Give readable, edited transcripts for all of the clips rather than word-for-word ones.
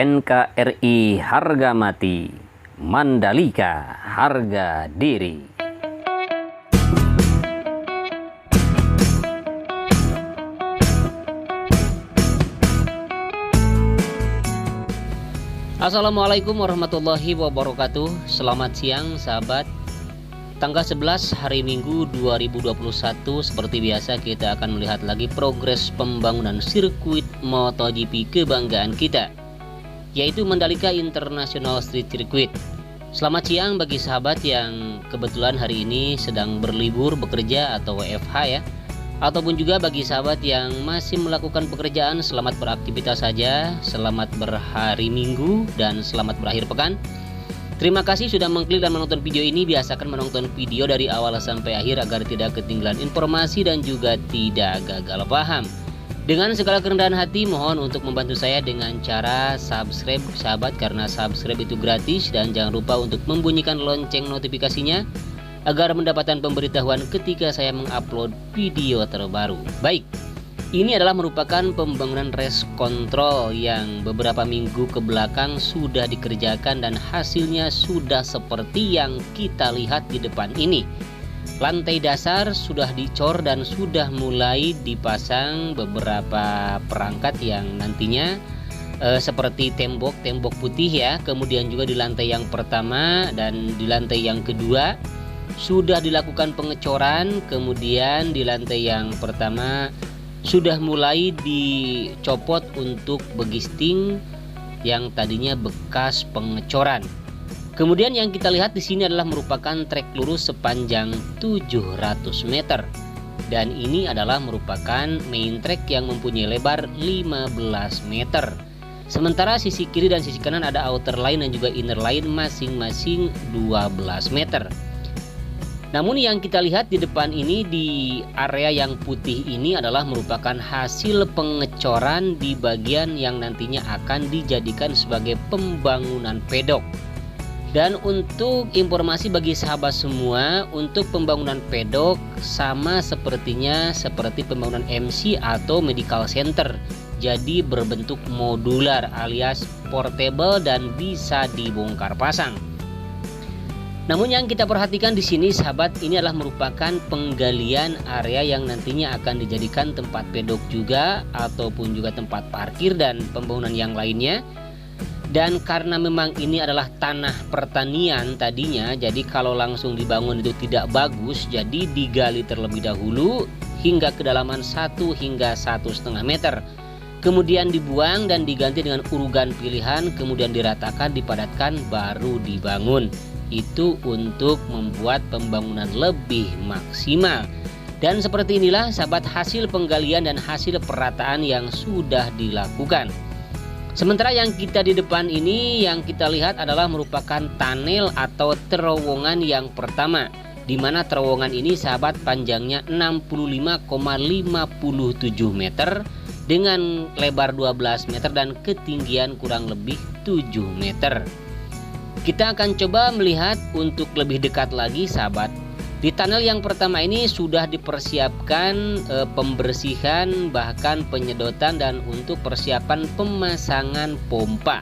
NKRI harga mati, Mandalika harga diri. Assalamualaikum warahmatullahi wabarakatuh. Selamat siang sahabat. Tanggal 11 hari Minggu 2021, seperti biasa kita akan melihat lagi progres pembangunan sirkuit MotoGP kebanggaan kita, yaitu Mandalika International Street Circuit. Selamat siang bagi sahabat yang kebetulan hari ini sedang berlibur bekerja atau WFH ya, ataupun juga bagi sahabat yang masih melakukan pekerjaan, selamat beraktivitas saja, selamat berhari Minggu dan selamat berakhir pekan. Terima kasih sudah mengklik dan menonton video ini. Biasakan menonton video dari awal sampai akhir agar tidak ketinggalan informasi dan juga tidak gagal paham. Dengan segala kerendahan hati mohon untuk membantu saya dengan cara subscribe sahabat, karena subscribe itu gratis, dan jangan lupa untuk membunyikan lonceng notifikasinya agar mendapatkan pemberitahuan ketika saya mengupload video terbaru. Baik, ini adalah merupakan pembangunan race control yang beberapa minggu ke belakang sudah dikerjakan dan hasilnya sudah seperti yang kita lihat di depan ini. Lantai dasar sudah dicor dan sudah mulai dipasang beberapa perangkat yang nantinya seperti tembok putih ya. Kemudian juga di lantai yang pertama dan di lantai yang kedua sudah dilakukan pengecoran. Kemudian di lantai yang pertama sudah mulai dicopot untuk begisting yang tadinya bekas pengecoran. Kemudian yang kita lihat di sini adalah merupakan trek lurus sepanjang 700 meter. Dan ini adalah merupakan main track yang mempunyai lebar 15 meter. Sementara sisi kiri dan sisi kanan ada outer line dan juga inner line masing-masing 12 meter. Namun yang kita lihat di depan ini, di area yang putih ini adalah merupakan hasil pengecoran di bagian yang nantinya akan dijadikan sebagai pembangunan pedok. Dan untuk informasi bagi sahabat semua, untuk pembangunan pedok sama sepertinya seperti pembangunan MC atau medical center. Jadi berbentuk modular alias portable dan bisa dibongkar pasang. Namun yang kita perhatikan di sini sahabat, ini adalah merupakan penggalian area yang nantinya akan dijadikan tempat pedok juga ataupun juga tempat parkir dan pembangunan yang lainnya. Dan karena memang ini adalah tanah pertanian tadinya, jadi kalau langsung dibangun itu tidak bagus, jadi digali terlebih dahulu hingga kedalaman 1 hingga 1,5 meter. Kemudian dibuang dan diganti dengan urugan pilihan, kemudian diratakan, dipadatkan, baru dibangun. Itu untuk membuat pembangunan lebih maksimal. Dan seperti inilah sahabat hasil penggalian dan hasil perataan yang sudah dilakukan. Sementara yang kita di depan ini yang kita lihat adalah merupakan tunnel atau terowongan yang pertama, di mana terowongan ini sahabat panjangnya 65,57 meter dengan lebar 12 meter dan ketinggian kurang lebih 7 meter. Kita akan coba melihat untuk lebih dekat lagi sahabat. Di tunnel yang pertama ini sudah dipersiapkan pembersihan, bahkan penyedotan dan untuk persiapan pemasangan pompa.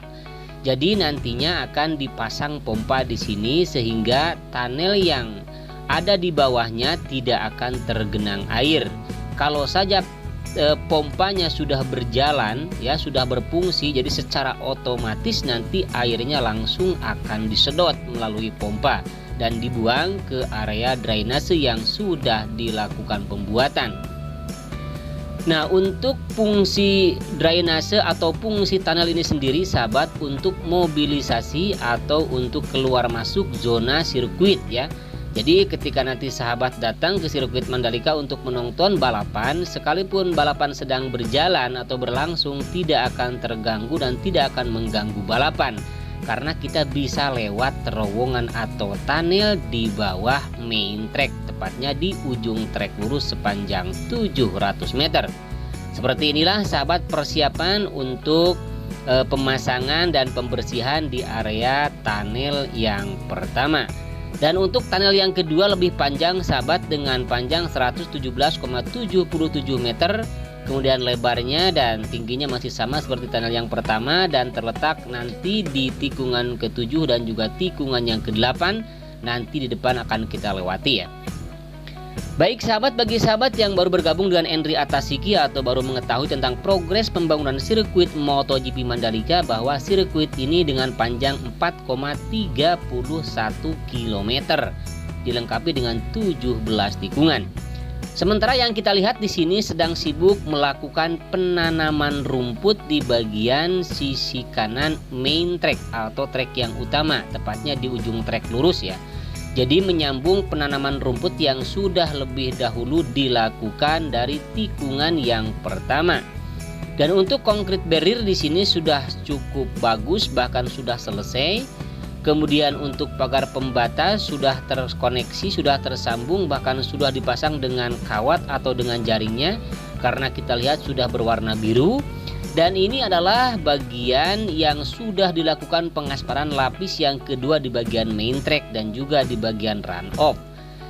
Jadi nantinya akan dipasang pompa di sini sehingga tunnel yang ada di bawahnya tidak akan tergenang air. Kalau saja pompanya sudah berjalan ya, sudah berfungsi, jadi secara otomatis nanti airnya langsung akan disedot melalui pompa dan dibuang ke area drainase yang sudah dilakukan pembuatan. Nah, untuk fungsi drainase atau fungsi tunnel ini sendiri sahabat untuk mobilisasi atau untuk keluar masuk zona sirkuit ya. Jadi ketika nanti sahabat datang ke sirkuit Mandalika untuk menonton balapan, sekalipun balapan sedang berjalan atau berlangsung, tidak akan terganggu dan tidak akan mengganggu balapan, karena kita bisa lewat terowongan atau tunnel di bawah main track, tepatnya di ujung trek lurus sepanjang 700 meter. Seperti inilah sahabat persiapan untuk pemasangan dan pembersihan di area tunnel yang pertama. Dan untuk tunnel yang kedua lebih panjang sahabat, dengan panjang 117,77 meter kemudian lebarnya dan tingginya masih sama seperti tunnel yang pertama dan terletak nanti di tikungan ke-7 dan juga tikungan yang ke-8 nanti di depan akan kita lewati ya. Baik sahabat, bagi sahabat yang baru bergabung dengan Endri Atasiki atau baru mengetahui tentang progres pembangunan sirkuit MotoGP Mandalika, bahwa sirkuit ini dengan panjang 4,31 km dilengkapi dengan 17 tikungan. Sementara yang kita lihat di sini sedang sibuk melakukan penanaman rumput di bagian sisi kanan main track atau track yang utama, tepatnya di ujung track lurus ya. Jadi menyambung penanaman rumput yang sudah lebih dahulu dilakukan dari tikungan yang pertama. Dan untuk concrete barrier di sini sudah cukup bagus, bahkan sudah selesai. Kemudian untuk pagar pembatas sudah terkoneksi, sudah tersambung, bahkan sudah dipasang dengan kawat atau dengan jaringnya karena kita lihat sudah berwarna biru. Dan ini adalah bagian yang sudah dilakukan pengaspalan lapis yang kedua di bagian main track dan juga di bagian run off.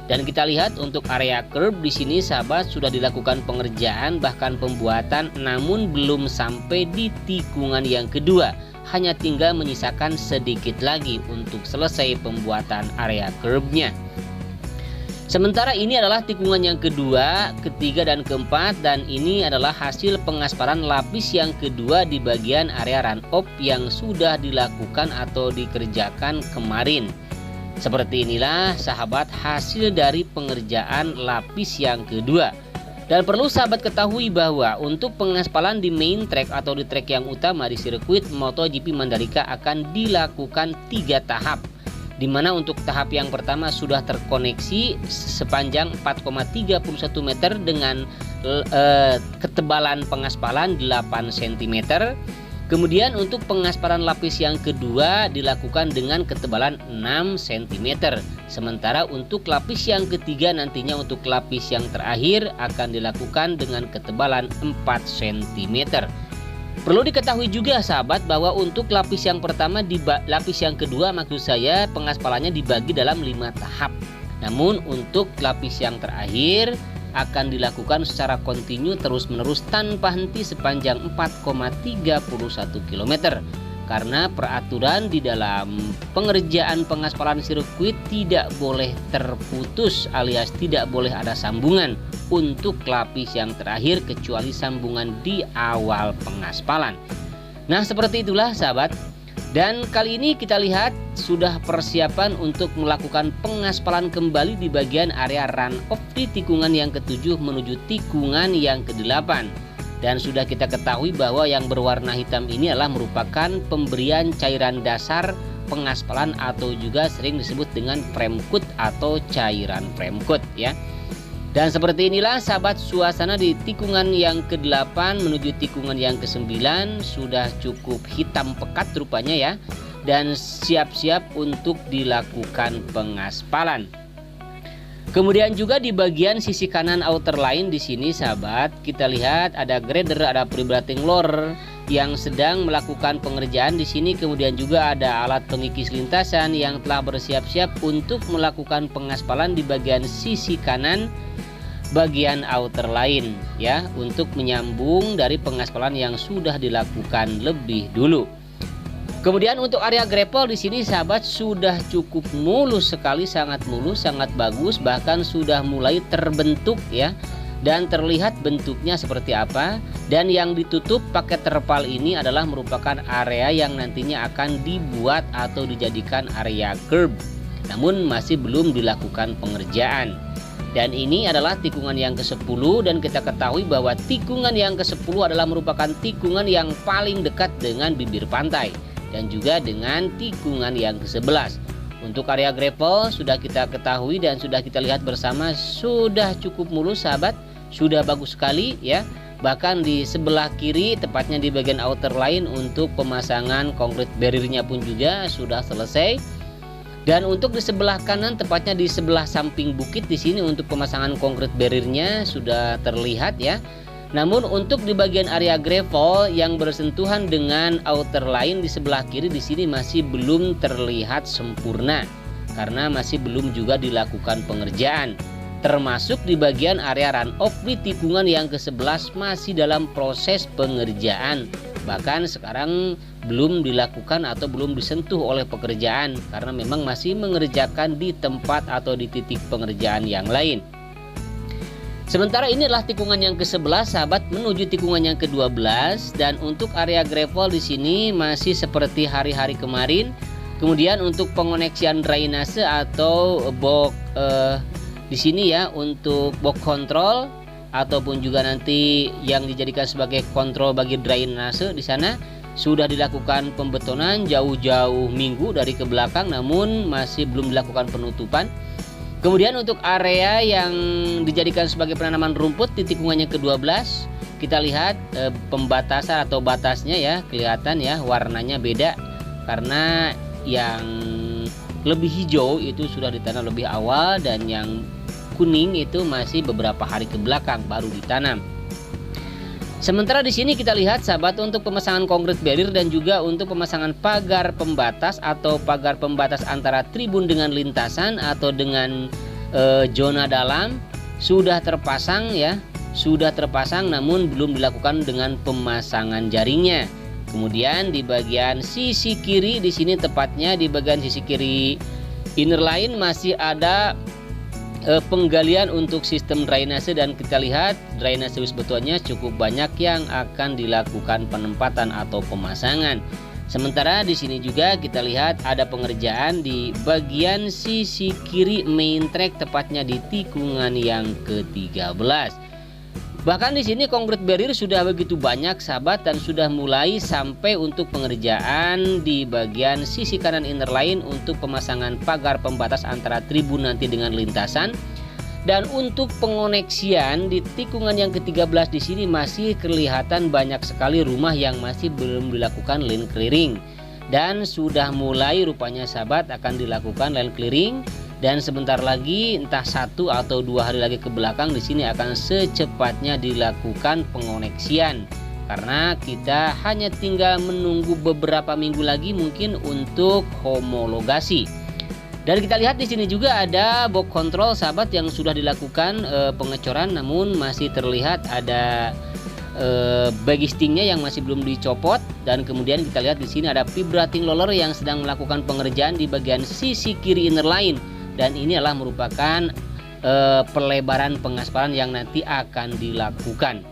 Dan kita lihat untuk area curb di sini sahabat sudah dilakukan pengerjaan bahkan pembuatan, namun belum sampai di tikungan yang kedua. Hanya tinggal menyisakan sedikit lagi untuk selesai pembuatan area curbnya. Sementara ini adalah tikungan yang kedua, ketiga dan keempat, dan ini adalah hasil pengaspalan lapis yang kedua di bagian area run off yang sudah dilakukan atau dikerjakan kemarin. Seperti inilah sahabat hasil dari pengerjaan lapis yang kedua. Dan perlu sahabat ketahui bahwa untuk pengaspalan di main track atau di track yang utama di sirkuit MotoGP Mandalika akan dilakukan 3 tahap. Di mana untuk tahap yang pertama sudah terkoneksi sepanjang 4,31 meter dengan ketebalan pengaspalan 8 cm. Kemudian untuk pengaspalan lapis yang kedua dilakukan dengan ketebalan 6 cm. Sementara untuk lapis yang ketiga nantinya untuk lapis yang terakhir akan dilakukan dengan ketebalan 4 cm. Perlu diketahui juga sahabat bahwa untuk lapis yang pertama lapis yang kedua maksud saya pengaspalannya dibagi dalam 5 tahap. Namun untuk lapis yang terakhir akan dilakukan secara kontinu terus-menerus tanpa henti sepanjang 4,31 km. Karena peraturan di dalam pengerjaan pengaspalan sirkuit tidak boleh terputus alias tidak boleh ada sambungan untuk lapis yang terakhir kecuali sambungan di awal pengaspalan. Nah seperti itulah sahabat. Dan kali ini kita lihat sudah persiapan untuk melakukan pengaspalan kembali di bagian area run off di tikungan yang ke-7 menuju tikungan yang ke-8. Dan sudah kita ketahui bahwa yang berwarna hitam ini adalah merupakan pemberian cairan dasar pengaspalan atau juga sering disebut dengan frame coat atau cairan frame coat ya. Dan seperti inilah sahabat suasana di tikungan yang ke-8 menuju tikungan yang ke-9 sudah cukup hitam pekat rupanya ya. Dan siap-siap untuk dilakukan pengaspalan. Kemudian juga di bagian sisi kanan outer line di sini sahabat kita lihat ada grader, ada pre-brating roller yang sedang melakukan pengerjaan di sini. Kemudian juga ada alat pengikis lintasan yang telah bersiap-siap untuk melakukan pengaspalan di bagian sisi kanan bagian outer line ya untuk menyambung dari pengaspalan yang sudah dilakukan lebih dulu. Kemudian untuk area gravel di sini sahabat sudah cukup mulus sekali, sangat mulus, sangat bagus, bahkan sudah mulai terbentuk ya. Dan terlihat bentuknya seperti apa. Dan yang ditutup pakai terpal ini adalah merupakan area yang nantinya akan dibuat atau dijadikan area curb. Namun masih belum dilakukan pengerjaan. Dan ini adalah tikungan yang ke-10 dan kita ketahui bahwa tikungan yang ke-10 adalah merupakan tikungan yang paling dekat dengan bibir pantai. Dan juga dengan tikungan yang ke-11. Untuk area gravel sudah kita ketahui dan sudah kita lihat bersama sudah cukup mulus sahabat, sudah bagus sekali ya. Bahkan di sebelah kiri tepatnya di bagian outer line untuk pemasangan concrete barrier-nya pun juga sudah selesai. Dan untuk di sebelah kanan tepatnya di sebelah samping bukit di sini untuk pemasangan concrete barrier-nya sudah terlihat ya. Namun untuk di bagian area gravel yang bersentuhan dengan outer line di sebelah kiri di sini masih belum terlihat sempurna karena masih belum juga dilakukan pengerjaan. termasuk di bagian area run-off di tikungan yang ke-11 masih dalam proses pengerjaan. Bahkan sekarang belum dilakukan atau belum disentuh oleh pekerjaan karena memang masih mengerjakan di tempat atau di titik pengerjaan yang lain. Sementara ini adalah tikungan yang ke-11 sahabat menuju tikungan yang ke-12, dan untuk area gravel di sini masih seperti hari-hari kemarin. Kemudian untuk pengoneksian drainase atau box di sini ya, untuk box control ataupun juga nanti yang dijadikan sebagai kontrol bagi drainase di sana sudah dilakukan pembetonan jauh-jauh minggu dari ke belakang, namun masih belum dilakukan penutupan. Kemudian untuk area yang dijadikan sebagai penanaman rumput di tikungannya ke-12, kita lihat pembatasan atau batasnya ya, kelihatan ya warnanya beda karena yang lebih hijau itu sudah ditanam lebih awal dan yang kuning itu masih beberapa hari ke belakang baru ditanam. Sementara di sini kita lihat sahabat untuk pemasangan konkrit barrier dan juga untuk pemasangan pagar pembatas atau pagar pembatas antara tribun dengan lintasan atau dengan zona dalam sudah terpasang ya, sudah terpasang namun belum dilakukan dengan pemasangan jaringnya. Kemudian di bagian sisi kiri di sini, tepatnya di bagian sisi kiri inner line masih ada penggalian untuk sistem drainase, dan kita lihat drainase wisbetoannya cukup banyak yang akan dilakukan penempatan atau pemasangan. Sementara di sini juga kita lihat ada pengerjaan di bagian sisi kiri main track, tepatnya di tikungan yang ke-13. Bahkan di sini konkrit barrier sudah begitu banyak sahabat dan sudah mulai sampai untuk pengerjaan di bagian sisi kanan inner line untuk pemasangan pagar pembatas antara tribun nanti dengan lintasan. Dan untuk pengoneksian di tikungan yang ke-13 di sini masih kelihatan banyak sekali rumah yang masih belum dilakukan lane clearing. Dan sudah mulai rupanya sahabat akan dilakukan lane clearing. Dan sebentar lagi, entah 1 atau 2 hari lagi ke belakang, di sini akan secepatnya dilakukan pengoneksian. Karena kita hanya tinggal menunggu beberapa minggu lagi mungkin untuk homologasi. Dan kita lihat di sini juga ada box control sahabat yang sudah dilakukan pengecoran, namun masih terlihat ada bagistingnya yang masih belum dicopot. Dan kemudian kita lihat di sini ada vibrating roller yang sedang melakukan pengerjaan di bagian sisi kiri inner line. Dan ini adalah merupakan pelebaran pengaspalan yang nanti akan dilakukan.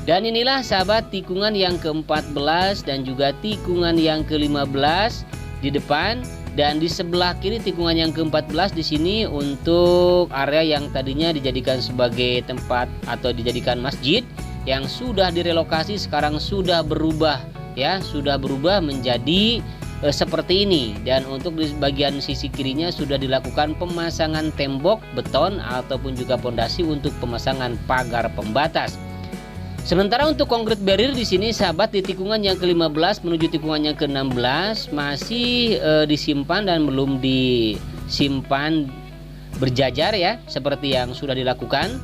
Dan inilah sahabat tikungan yang ke-14 dan juga tikungan yang ke-15 di depan. Dan di sebelah kiri tikungan yang ke-14 di sini untuk area yang tadinya dijadikan sebagai tempat atau dijadikan masjid yang sudah direlokasi sekarang sudah berubah ya, sudah berubah menjadi seperti ini. Dan untuk di bagian sisi kirinya sudah dilakukan pemasangan tembok beton ataupun juga pondasi untuk pemasangan pagar pembatas. Sementara untuk konkrit barrier di sini sahabat di tikungan yang ke-15 menuju tikungan yang ke-16 masih disimpan dan belum disimpan berjajar ya, seperti yang sudah dilakukan.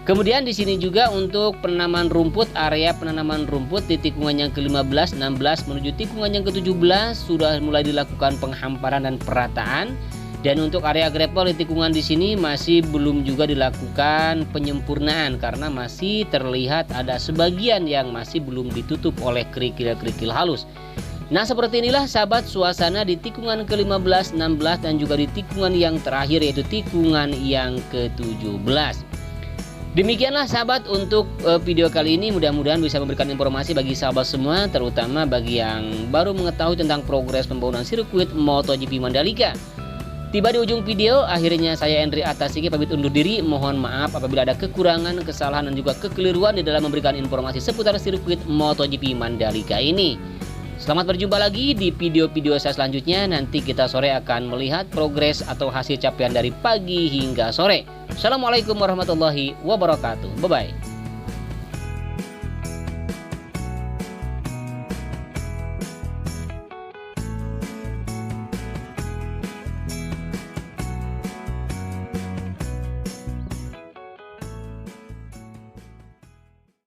Kemudian di sini juga untuk penanaman rumput, area penanaman rumput di tikungan yang ke-15, 16 menuju tikungan yang ke-17 sudah mulai dilakukan penghamparan dan perataan. Dan untuk area gravel di tikungan di sini masih belum juga dilakukan penyempurnaan karena masih terlihat ada sebagian yang masih belum ditutup oleh kerikil-kerikil halus. Nah, seperti inilah sahabat suasana di tikungan ke-15, 16 dan juga di tikungan yang terakhir yaitu tikungan yang ke-17. Demikianlah sahabat untuk video kali ini, mudah-mudahan bisa memberikan informasi bagi sahabat semua, terutama bagi yang baru mengetahui tentang progres pembangunan sirkuit MotoGP Mandalika. Tiba di ujung video, akhirnya saya Endri Atasiki pamit undur diri. Mohon maaf apabila ada kekurangan, kesalahan dan juga kekeliruan di dalam memberikan informasi seputar sirkuit MotoGP Mandalika ini. Selamat berjumpa lagi di video-video saya selanjutnya. Nanti kita sore akan melihat progres atau hasil capaian dari pagi hingga sore. Assalamualaikum warahmatullahi wabarakatuh. Bye-bye.